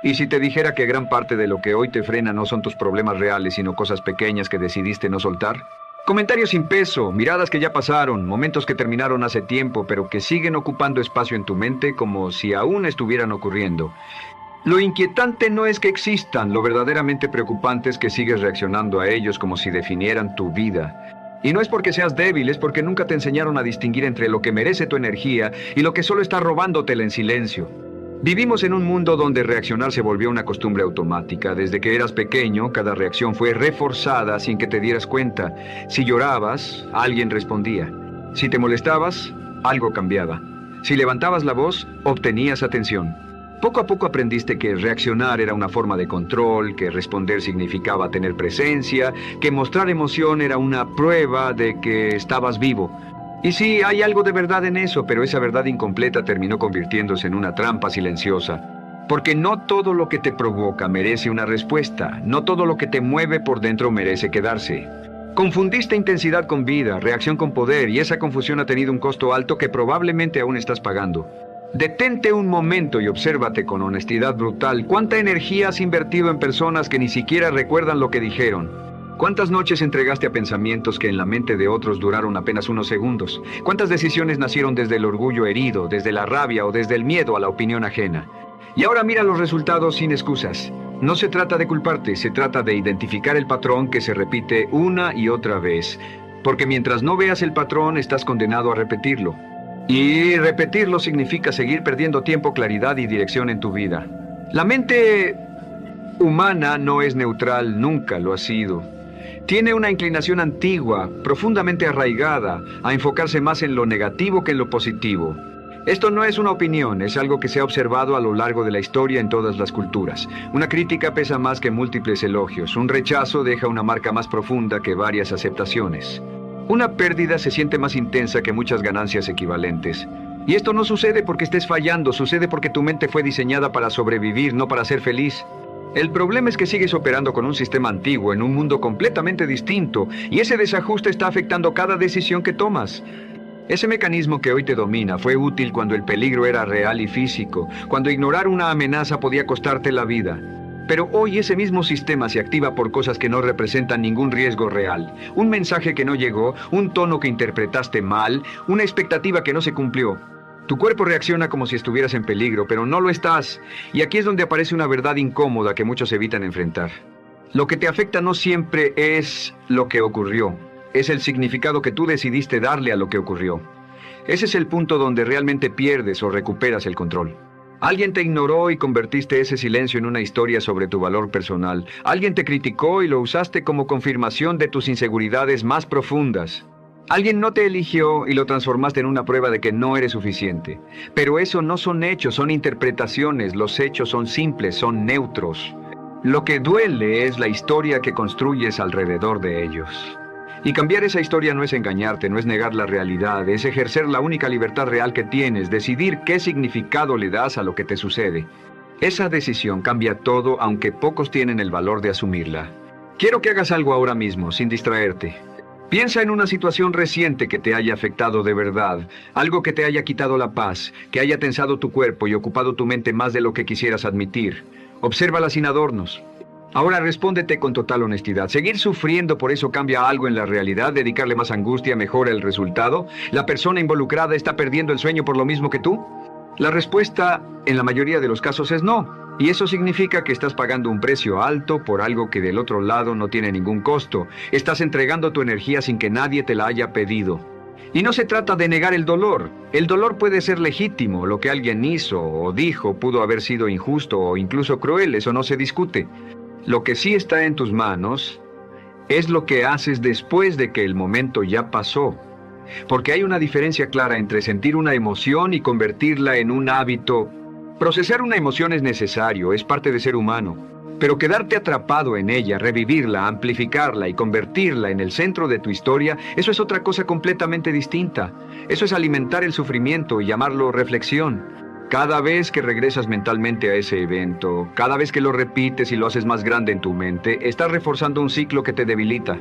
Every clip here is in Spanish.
¿Y si te dijera que gran parte de lo que hoy te frena no son tus problemas reales, sino cosas pequeñas que decidiste no soltar? Comentarios sin peso, miradas que ya pasaron, momentos que terminaron hace tiempo, pero que siguen ocupando espacio en tu mente como si aún estuvieran ocurriendo. Lo inquietante no es que existan, lo verdaderamente preocupante es que sigues reaccionando a ellos como si definieran tu vida. Y no es porque seas débil, es porque nunca te enseñaron a distinguir entre lo que merece tu energía y lo que solo está robándotela en silencio. Vivimos en un mundo donde reaccionar se volvió una costumbre automática. Desde que eras pequeño, cada reacción fue reforzada sin que te dieras cuenta. Si llorabas, alguien respondía. Si te molestabas, algo cambiaba. Si levantabas la voz, obtenías atención. Poco a poco aprendiste que reaccionar era una forma de control, que responder significaba tener presencia, que mostrar emoción era una prueba de que estabas vivo. Y sí, hay algo de verdad en eso, pero esa verdad incompleta terminó convirtiéndose en una trampa silenciosa. Porque no todo lo que te provoca merece una respuesta, no todo lo que te mueve por dentro merece quedarse. Confundiste intensidad con vida, reacción con poder, y esa confusión ha tenido un costo alto que probablemente aún estás pagando. Detente un momento y obsérvate con honestidad brutal. ¿Cuánta energía has invertido en personas que ni siquiera recuerdan lo que dijeron? ¿Cuántas noches entregaste a pensamientos que en la mente de otros duraron apenas unos segundos? ¿Cuántas decisiones nacieron desde el orgullo herido, desde la rabia o desde el miedo a la opinión ajena? Y ahora mira los resultados sin excusas. No se trata de culparte, se trata de identificar el patrón que se repite una y otra vez. Porque mientras no veas el patrón, estás condenado a repetirlo. Y repetirlo significa seguir perdiendo tiempo, claridad y dirección en tu vida. La mente humana no es neutral, nunca lo ha sido. Tiene una inclinación antigua, profundamente arraigada, a enfocarse más en lo negativo que en lo positivo. Esto no es una opinión, es algo que se ha observado a lo largo de la historia en todas las culturas. Una crítica pesa más que múltiples elogios, un rechazo deja una marca más profunda que varias aceptaciones. Una pérdida se siente más intensa que muchas ganancias equivalentes. Y esto no sucede porque estés fallando, sucede porque tu mente fue diseñada para sobrevivir, no para ser feliz. El problema es que sigues operando con un sistema antiguo en un mundo completamente distinto, y ese desajuste está afectando cada decisión que tomas. Ese mecanismo que hoy te domina fue útil cuando el peligro era real y físico, cuando ignorar una amenaza podía costarte la vida. Pero hoy ese mismo sistema se activa por cosas que no representan ningún riesgo real. Un mensaje que no llegó, un tono que interpretaste mal, una expectativa que no se cumplió. Tu cuerpo reacciona como si estuvieras en peligro, pero no lo estás. Y aquí es donde aparece una verdad incómoda que muchos evitan enfrentar. Lo que te afecta no siempre es lo que ocurrió. Es el significado que tú decidiste darle a lo que ocurrió. Ese es el punto donde realmente pierdes o recuperas el control. Alguien te ignoró y convertiste ese silencio en una historia sobre tu valor personal. Alguien te criticó y lo usaste como confirmación de tus inseguridades más profundas. Alguien no te eligió y lo transformaste en una prueba de que no eres suficiente. Pero eso no son hechos, son interpretaciones. Los hechos son simples, son neutros. Lo que duele es la historia que construyes alrededor de ellos. Y cambiar esa historia no es engañarte, no es negar la realidad, es ejercer la única libertad real que tienes, decidir qué significado le das a lo que te sucede. Esa decisión cambia todo, aunque pocos tienen el valor de asumirla. Quiero que hagas algo ahora mismo, sin distraerte. Piensa en una situación reciente que te haya afectado de verdad, algo que te haya quitado la paz, que haya tensado tu cuerpo y ocupado tu mente más de lo que quisieras admitir. Obsérvala sin adornos. Ahora respóndete con total honestidad. ¿Seguir sufriendo por eso cambia algo en la realidad? ¿Dedicarle más angustia mejora el resultado? ¿La persona involucrada está perdiendo el sueño por lo mismo que tú? La respuesta, en la mayoría de los casos, es no. Y eso significa que estás pagando un precio alto por algo que del otro lado no tiene ningún costo. Estás entregando tu energía sin que nadie te la haya pedido. Y no se trata de negar el dolor. El dolor puede ser legítimo. Lo que alguien hizo o dijo pudo haber sido injusto o incluso cruel. Eso no se discute. Lo que sí está en tus manos es lo que haces después de que el momento ya pasó. Porque hay una diferencia clara entre sentir una emoción y convertirla en un hábito. Procesar una emoción es necesario, es parte de ser humano. Pero quedarte atrapado en ella, revivirla, amplificarla y convertirla en el centro de tu historia, eso es otra cosa completamente distinta. Eso es alimentar el sufrimiento y llamarlo reflexión. Cada vez que regresas mentalmente a ese evento, cada vez que lo repites y lo haces más grande en tu mente, estás reforzando un ciclo que te debilita.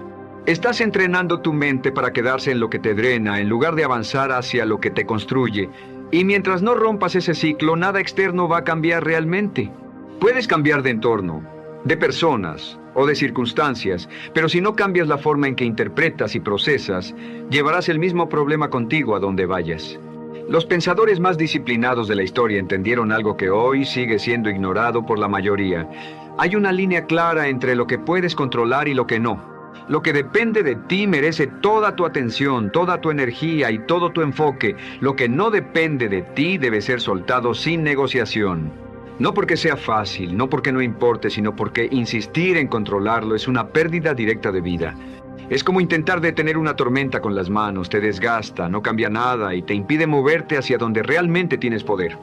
Estás entrenando tu mente para quedarse en lo que te drena, en lugar de avanzar hacia lo que te construye. Y mientras no rompas ese ciclo, nada externo va a cambiar realmente. Puedes cambiar de entorno, de personas o de circunstancias, pero si no cambias la forma en que interpretas y procesas, llevarás el mismo problema contigo a donde vayas. Los pensadores más disciplinados de la historia entendieron algo que hoy sigue siendo ignorado por la mayoría. Hay una línea clara entre lo que puedes controlar y lo que no. Lo que depende de ti merece toda tu atención, toda tu energía y todo tu enfoque. Lo que no depende de ti debe ser soltado sin negociación. No porque sea fácil, no porque no importe, sino porque insistir en controlarlo es una pérdida directa de vida. Es como intentar detener una tormenta con las manos, te desgasta, no cambia nada y te impide moverte hacia donde realmente tienes poder.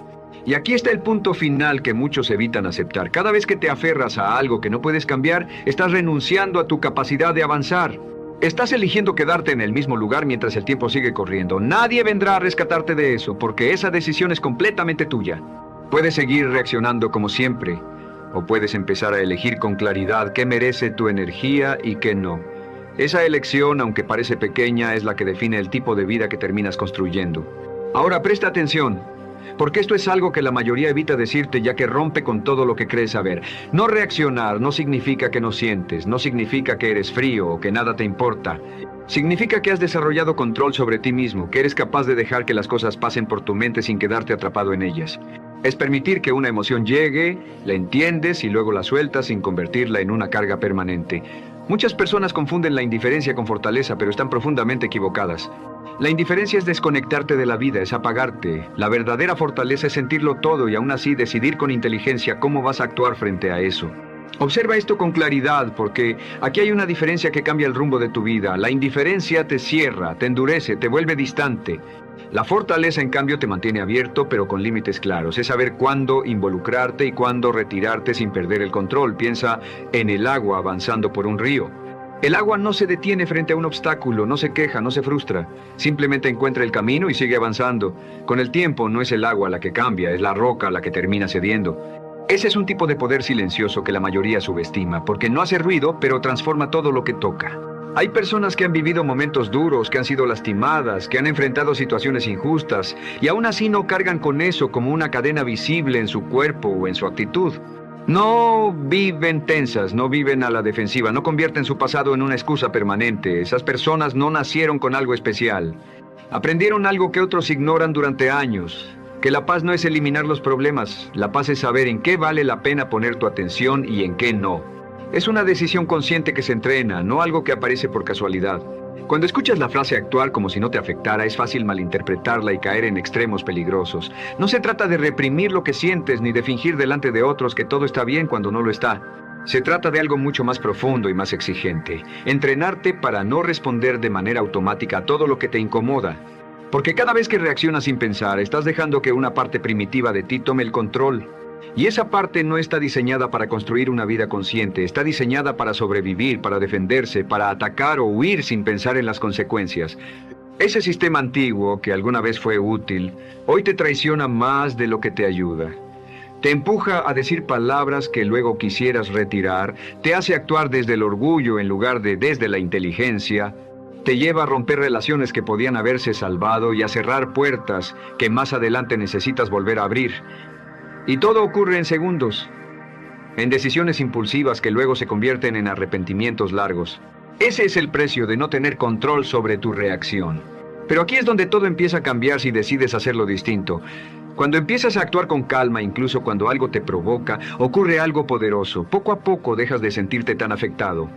Y aquí está el punto final que muchos evitan aceptar. Cada vez que te aferras a algo que no puedes cambiar, estás renunciando a tu capacidad de avanzar. Estás eligiendo quedarte en el mismo lugar mientras el tiempo sigue corriendo. Nadie vendrá a rescatarte de eso, porque esa decisión es completamente tuya. Puedes seguir reaccionando como siempre, o puedes empezar a elegir con claridad qué merece tu energía y qué no. Esa elección, aunque parece pequeña, es la que define el tipo de vida que terminas construyendo. Ahora presta atención, porque esto es algo que la mayoría evita decirte, ya que rompe con todo lo que crees saber. No reaccionar no significa que no sientes, no significa que eres frío o que nada te importa. Significa que has desarrollado control sobre ti mismo, que eres capaz de dejar que las cosas pasen por tu mente sin quedarte atrapado en ellas. Es permitir que una emoción llegue, la entiendes y luego la sueltas sin convertirla en una carga permanente. Muchas personas confunden la indiferencia con fortaleza, pero están profundamente equivocadas. La indiferencia es desconectarte de la vida, es apagarte. La verdadera fortaleza es sentirlo todo y aún así decidir con inteligencia cómo vas a actuar frente a eso. Observa esto con claridad, porque aquí hay una diferencia que cambia el rumbo de tu vida. La indiferencia te cierra, te endurece, te vuelve distante. La fortaleza, en cambio, te mantiene abierto, pero con límites claros. Es saber cuándo involucrarte y cuándo retirarte sin perder el control. Piensa en el agua avanzando por un río. El agua no se detiene frente a un obstáculo, no se queja, no se frustra. Simplemente encuentra el camino y sigue avanzando. Con el tiempo no es el agua la que cambia, es la roca la que termina cediendo. Ese es un tipo de poder silencioso que la mayoría subestima, porque no hace ruido, pero transforma todo lo que toca. Hay personas que han vivido momentos duros, que han sido lastimadas, que han enfrentado situaciones injustas, y aún así no cargan con eso como una cadena visible en su cuerpo o en su actitud. No viven tensas, no viven a la defensiva, no convierten su pasado en una excusa permanente. Esas personas no nacieron con algo especial. Aprendieron algo que otros ignoran durante años. Que la paz no es eliminar los problemas, la paz es saber en qué vale la pena poner tu atención y en qué no. Es una decisión consciente que se entrena, no algo que aparece por casualidad. Cuando escuchas la frase actuar como si no te afectara, es fácil malinterpretarla y caer en extremos peligrosos. No se trata de reprimir lo que sientes ni de fingir delante de otros que todo está bien cuando no lo está. Se trata de algo mucho más profundo y más exigente. Entrenarte para no responder de manera automática a todo lo que te incomoda. Porque cada vez que reaccionas sin pensar, estás dejando que una parte primitiva de ti tome el control. Y esa parte no está diseñada para construir una vida consciente, está diseñada para sobrevivir, para defenderse, para atacar o huir sin pensar en las consecuencias. Ese sistema antiguo, que alguna vez fue útil, hoy te traiciona más de lo que te ayuda. Te empuja a decir palabras que luego quisieras retirar, te hace actuar desde el orgullo en lugar de desde la inteligencia, te lleva a romper relaciones que podían haberse salvado y a cerrar puertas que más adelante necesitas volver a abrir. Y todo ocurre en segundos, en decisiones impulsivas que luego se convierten en arrepentimientos largos. Ese es el precio de no tener control sobre tu reacción. Pero aquí es donde todo empieza a cambiar si decides hacerlo distinto. Cuando empiezas a actuar con calma, incluso cuando algo te provoca, ocurre algo poderoso. Poco a poco dejas de sentirte tan afectado.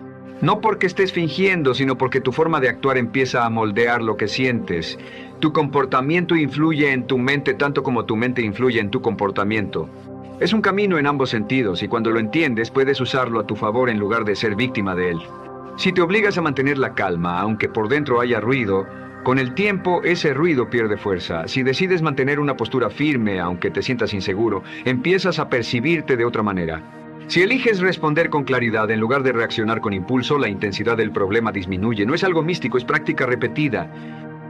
No porque estés fingiendo, sino porque tu forma de actuar empieza a moldear lo que sientes. Tu comportamiento influye en tu mente tanto como tu mente influye en tu comportamiento. Es un camino en ambos sentidos y cuando lo entiendes puedes usarlo a tu favor en lugar de ser víctima de él. Si te obligas a mantener la calma, aunque por dentro haya ruido, con el tiempo ese ruido pierde fuerza. Si decides mantener una postura firme, aunque te sientas inseguro, empiezas a percibirte de otra manera. Si eliges responder con claridad en lugar de reaccionar con impulso, la intensidad del problema disminuye. No es algo místico, es práctica repetida.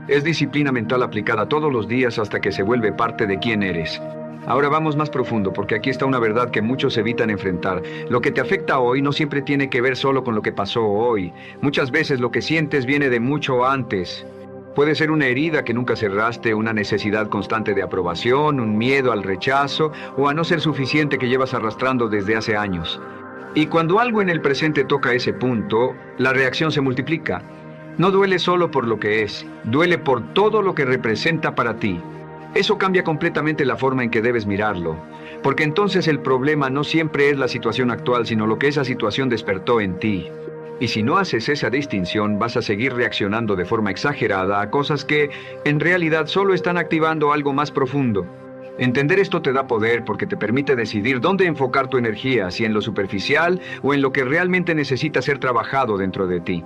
Es disciplina mental aplicada todos los días hasta que se vuelve parte de quién eres. Ahora vamos más profundo, porque aquí está una verdad que muchos evitan enfrentar. Lo que te afecta hoy no siempre tiene que ver solo con lo que pasó hoy. Muchas veces lo que sientes viene de mucho antes. Puede ser una herida que nunca cerraste, una necesidad constante de aprobación, un miedo al rechazo o a no ser suficiente que llevas arrastrando desde hace años. Y cuando algo en el presente toca ese punto, la reacción se multiplica. No duele solo por lo que es, duele por todo lo que representa para ti. Eso cambia completamente la forma en que debes mirarlo, porque entonces el problema no siempre es la situación actual, sino lo que esa situación despertó en ti. Y si no haces esa distinción, vas a seguir reaccionando de forma exagerada a cosas que, en realidad, solo están activando algo más profundo. Entender esto te da poder porque te permite decidir dónde enfocar tu energía, si en lo superficial o en lo que realmente necesita ser trabajado dentro de ti.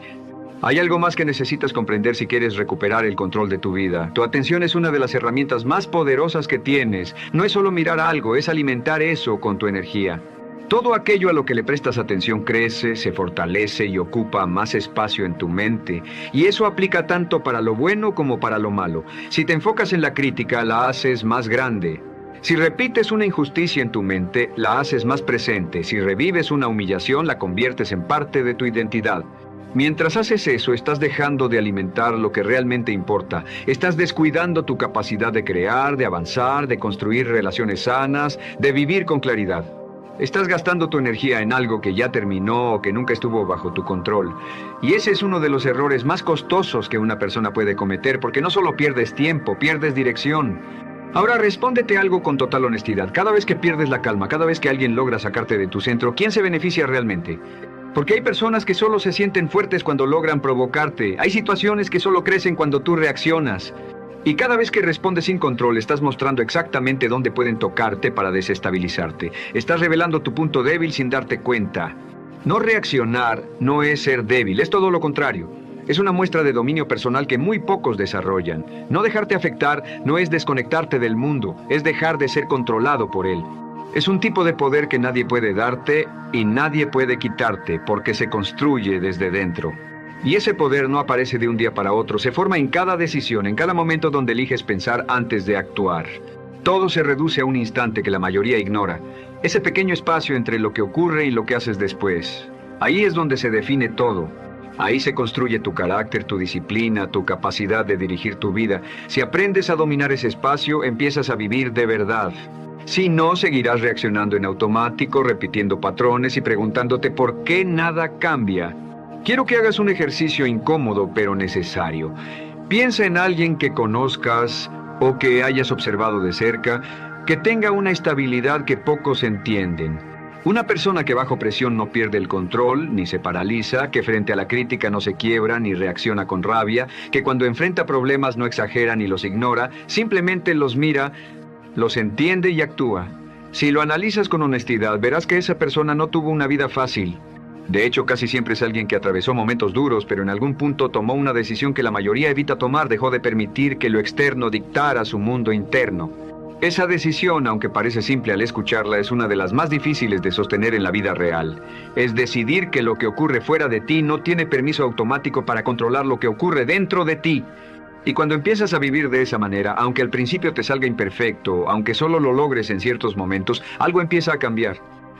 Hay algo más que necesitas comprender si quieres recuperar el control de tu vida. Tu atención es una de las herramientas más poderosas que tienes. No es solo mirar algo, es alimentar eso con tu energía. Todo aquello a lo que le prestas atención crece, se fortalece y ocupa más espacio en tu mente. Y eso aplica tanto para lo bueno como para lo malo. Si te enfocas en la crítica, la haces más grande. Si repites una injusticia en tu mente, la haces más presente. Si revives una humillación, la conviertes en parte de tu identidad. Mientras haces eso, estás dejando de alimentar lo que realmente importa. Estás descuidando tu capacidad de crear, de avanzar, de construir relaciones sanas, de vivir con claridad. Estás gastando tu energía en algo que ya terminó o que nunca estuvo bajo tu control. Y ese es uno de los errores más costosos que una persona puede cometer, porque no solo pierdes tiempo, pierdes dirección. Ahora respóndete algo con total honestidad. Cada vez que pierdes la calma, cada vez que alguien logra sacarte de tu centro, ¿quién se beneficia realmente? Porque hay personas que solo se sienten fuertes cuando logran provocarte. Hay situaciones que solo crecen cuando tú reaccionas. Y cada vez que respondes sin control, estás mostrando exactamente dónde pueden tocarte para desestabilizarte. Estás revelando tu punto débil sin darte cuenta. No reaccionar no es ser débil, es todo lo contrario. Es una muestra de dominio personal que muy pocos desarrollan. No dejarte afectar no es desconectarte del mundo, es dejar de ser controlado por él. Es un tipo de poder que nadie puede darte y nadie puede quitarte porque se construye desde dentro. Y ese poder no aparece de un día para otro, se forma en cada decisión, en cada momento donde eliges pensar antes de actuar. Todo se reduce a un instante que la mayoría ignora, ese pequeño espacio entre lo que ocurre y lo que haces después. Ahí es donde se define todo. Ahí se construye tu carácter, tu disciplina, tu capacidad de dirigir tu vida. Si aprendes a dominar ese espacio, empiezas a vivir de verdad. Si no, seguirás reaccionando en automático, repitiendo patrones y preguntándote por qué nada cambia. Quiero que hagas un ejercicio incómodo pero necesario. Piensa en alguien que conozcas o que hayas observado de cerca, que tenga una estabilidad que pocos entienden. Una persona que bajo presión no pierde el control, ni se paraliza, que frente a la crítica no se quiebra, ni reacciona con rabia, que cuando enfrenta problemas no exagera ni los ignora, simplemente los mira, los entiende y actúa. Si lo analizas con honestidad, verás que esa persona no tuvo una vida fácil. De hecho, casi siempre es alguien que atravesó momentos duros, pero en algún punto tomó una decisión que la mayoría evita tomar, dejó de permitir que lo externo dictara su mundo interno. Esa decisión, aunque parece simple al escucharla, es una de las más difíciles de sostener en la vida real. Es decidir que lo que ocurre fuera de ti no tiene permiso automático para controlar lo que ocurre dentro de ti. Y cuando empiezas a vivir de esa manera, aunque al principio te salga imperfecto, aunque solo lo logres en ciertos momentos, algo empieza a cambiar.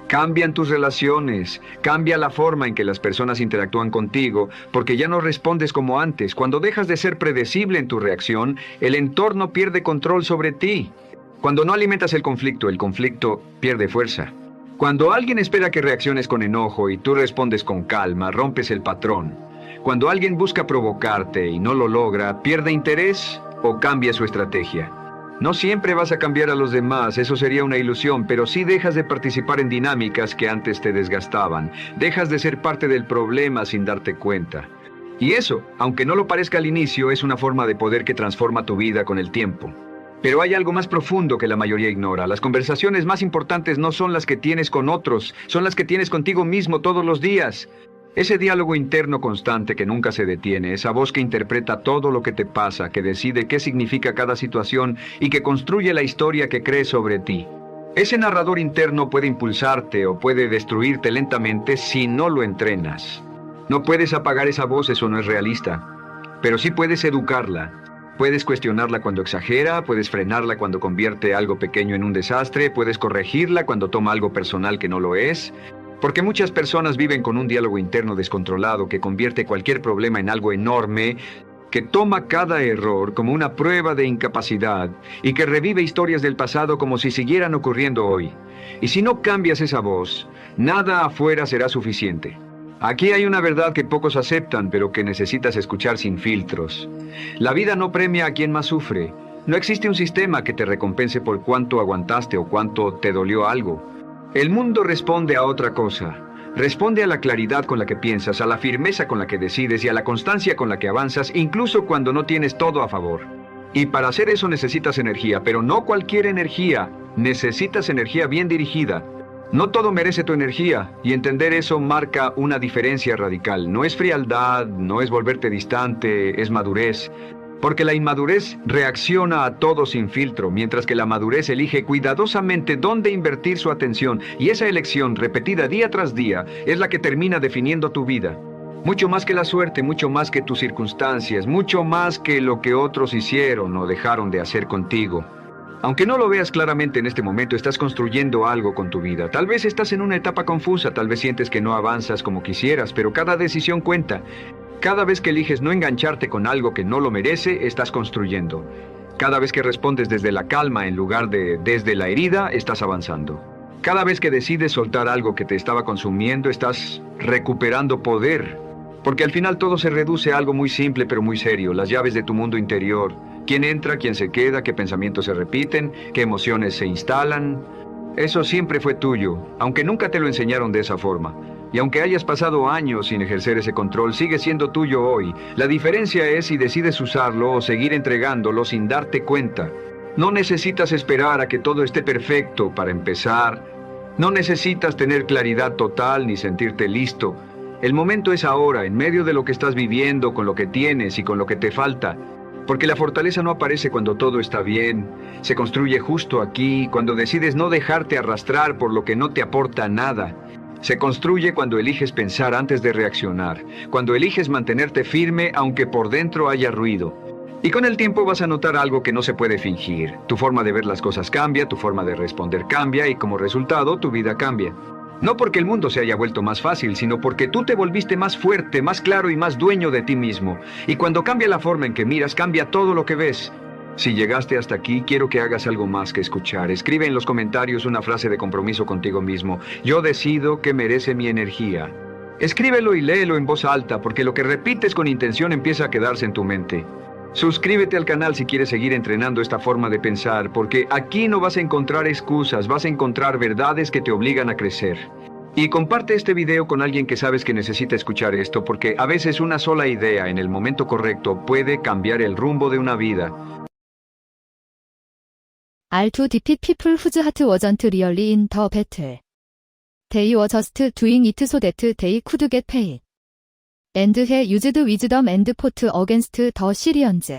Cambian tus relaciones, cambia la forma en que las personas interactúan contigo, porque ya no respondes como antes. Cuando dejas de ser predecible en tu reacción, el entorno pierde control sobre ti. Cuando no alimentas el conflicto pierde fuerza. Cuando alguien espera que reacciones con enojo y tú respondes con calma, rompes el patrón. Cuando alguien busca provocarte y no lo logra, pierde interés o cambia su estrategia. No siempre vas a cambiar a los demás, eso sería una ilusión, pero sí dejas de participar en dinámicas que antes te desgastaban. Dejas de ser parte del problema sin darte cuenta. Y eso, aunque no lo parezca al inicio, es una forma de poder que transforma tu vida con el tiempo. Pero hay algo más profundo que la mayoría ignora. Las conversaciones más importantes no son las que tienes con otros, son las que tienes contigo mismo todos los días. Ese diálogo interno constante que nunca se detiene, esa voz que interpreta todo lo que te pasa, que decide qué significa cada situación y que construye la historia que crees sobre ti. Ese narrador interno puede impulsarte o puede destruirte lentamente si no lo entrenas. No puedes apagar esa voz, eso no es realista, pero sí puedes educarla. Puedes cuestionarla cuando exagera, puedes frenarla cuando convierte algo pequeño en un desastre, puedes corregirla cuando toma algo personal que no lo es. Porque muchas personas viven con un diálogo interno descontrolado que convierte cualquier problema en algo enorme que toma cada error como una prueba de incapacidad y que revive historias del pasado como si siguieran ocurriendo hoy. Y si no cambias esa voz, nada afuera será suficiente. Aquí hay una verdad que pocos aceptan, pero que necesitas escuchar sin filtros. La vida no premia a quien más sufre. No existe un sistema que te recompense por cuánto aguantaste o cuánto te dolió algo. El mundo responde a otra cosa. Responde a la claridad con la que piensas, a la firmeza con la que decides y a la constancia con la que avanzas, incluso cuando no tienes todo a favor. Y para hacer eso necesitas energía, pero no cualquier energía. Necesitas energía bien dirigida. No todo merece tu energía, y entender eso marca una diferencia radical. No es frialdad, no es volverte distante, es madurez. Porque la inmadurez reacciona a todo sin filtro, mientras que la madurez elige cuidadosamente dónde invertir su atención, y esa elección, repetida día tras día, es la que termina definiendo tu vida. Mucho más que la suerte, mucho más que tus circunstancias, mucho más que lo que otros hicieron o dejaron de hacer contigo. Aunque no lo veas claramente en este momento, estás construyendo algo con tu vida. Tal vez estás en una etapa confusa, tal vez sientes que no avanzas como quisieras, pero cada decisión cuenta. Cada vez que eliges no engancharte con algo que no lo merece, estás construyendo. Cada vez que respondes desde la calma en lugar de desde la herida, estás avanzando. Cada vez que decides soltar algo que te estaba consumiendo, estás recuperando poder. Porque al final todo se reduce a algo muy simple pero muy serio, las llaves de tu mundo interior. ¿Quién entra, quién se queda, qué pensamientos se repiten, qué emociones se instalan? Eso siempre fue tuyo, aunque nunca te lo enseñaron de esa forma. Y aunque hayas pasado años sin ejercer ese control, sigue siendo tuyo hoy. La diferencia es si decides usarlo o seguir entregándolo sin darte cuenta. No necesitas esperar a que todo esté perfecto para empezar. No necesitas tener claridad total ni sentirte listo. El momento es ahora, en medio de lo que estás viviendo, con lo que tienes y con lo que te falta. Porque la fortaleza no aparece cuando todo está bien. Se construye justo aquí, cuando decides no dejarte arrastrar por lo que no te aporta nada. Se construye cuando eliges pensar antes de reaccionar, cuando eliges mantenerte firme aunque por dentro haya ruido. Y con el tiempo vas a notar algo que no se puede fingir. Tu forma de ver las cosas cambia, tu forma de responder cambia y como resultado tu vida cambia. No porque el mundo se haya vuelto más fácil, sino porque tú te volviste más fuerte, más claro y más dueño de ti mismo. Y cuando cambia la forma en que miras, cambia todo lo que ves. Si llegaste hasta aquí, quiero que hagas algo más que escuchar. Escribe en los comentarios una frase de compromiso contigo mismo. Yo decido que merece mi energía. Escríbelo y léelo en voz alta, porque lo que repites con intención empieza a quedarse en tu mente. Suscríbete al canal si quieres seguir entrenando esta forma de pensar, porque aquí no vas a encontrar excusas, vas a encontrar verdades que te obligan a crecer. Y comparte este video con alguien que sabes que necesita escuchar esto, porque a veces una sola idea en el momento correcto puede cambiar el rumbo de una vida. R to defeat people whose heart wasn't really in the battle. They were just doing it so that they could get paid. And he used wisdom and fought against the Syrians.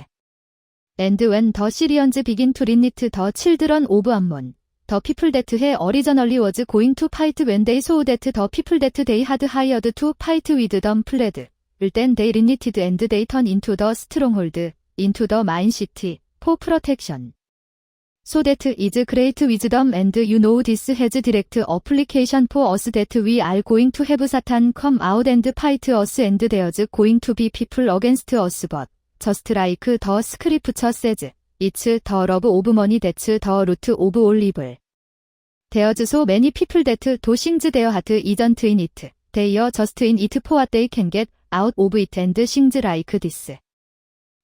And when the Syrians began to remit the children of Ammon, the people that he originally was going to fight, when they saw that the people that they had hired to fight with them fled, then they remitted and they turned into the stronghold, into the main city, for protection. So that is great wisdom, and you know this has direct application for us, that we are going to have Satan come out and fight us, and there's going to be people against us, but just like the scripture says, it's the love of money that's the root of all evil. There's so many people that do things their heart isn't in it. They are just in it for what they can get out of it, and things like this.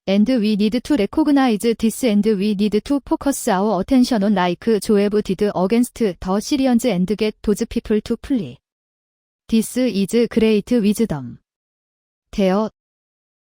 And we need to recognize this, and we need to focus our attention on, like Joab did against the Syrians, and get those people to flee. This is great wisdom. There